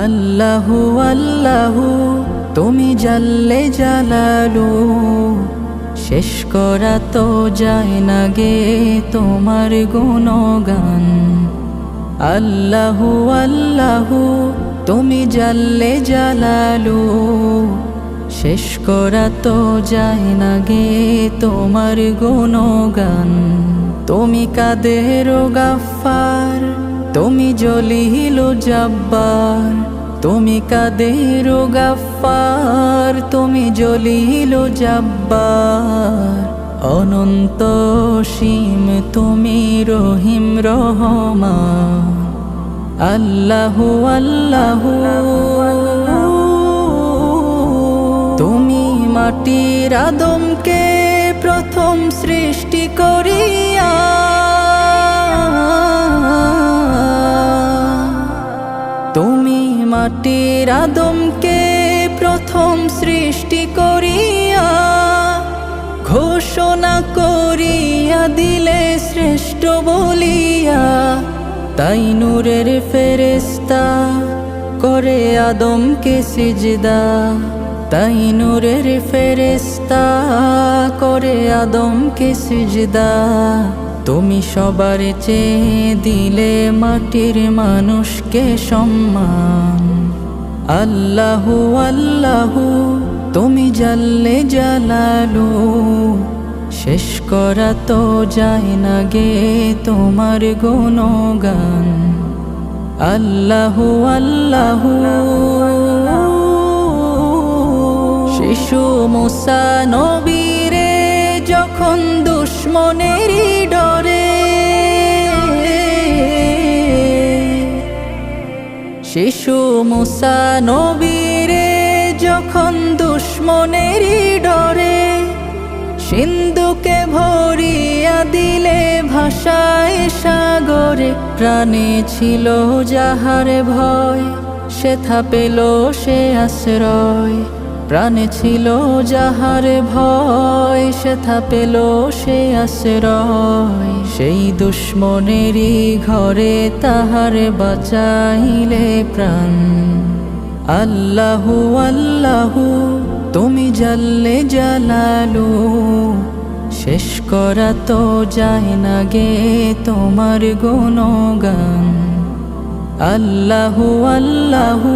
আল্লাহু আল্লাহু তুমি জাল্লে জালালু, শেষ করা তো যায় না গে তোমার গুণগান। আল্লাহু আল্লাহু তুমি জাল্লে জালালু, শেষ করা তো যায় না গে তোমার গুণগান। তুমি কাদের গাফফার, তুমি জলিল জব্বার, তুমি কাদের গাফফার, তুমি জলিল জব্বার। অনন্ত সীম তুমি রহিম রহমান। আল্লাহু আল্লাহু তুমি মাটির আদমকে প্রথম সৃষ্টি করিয়া, তুমি মাটির আদমকে প্রথম সৃষ্টি করিয়া, ঘোষণা করিয়া দিলে শ্রেষ্ঠ বলিয়া। তাই নূরের ফেরেশতা করে আদমকে সিজদা, তাই নূরের ফেরেশতা করে আদমকে সিজদা। তুমি সবার চেয়ে দিলে মাটির মানুষকে সম্মান। আল্লাহু আল্লাহু তুমি জাল্লে জালালু, শেষ করা তো যায় না গে তোমার গুণগান। আল্লাহু আল্লাহু শিশু মুসা নবীরে যখন দুশ্মনেরই ডরে, শিশু মুসা নবীরে যখন দুশ্মনেরই ডরে, সিন্ধুকে ভরিয়া দিলে ভাষায় সাগরে। প্রাণে ছিল যাহার ভয়, সেথা পেল সে আশ্রয়। প্রাণে ছিল যাহার ভয়, সেথা পেল সে আশ্রয়। সেই দুশ্মনেরই ঘরে তাহার বাঁচাইলে প্রাণ। আল্লাহু আল্লাহু তুমি জাল্লে জালালু, শেষ করা তো যায় না গে তোমার গুণগান। আল্লাহু আল্লাহু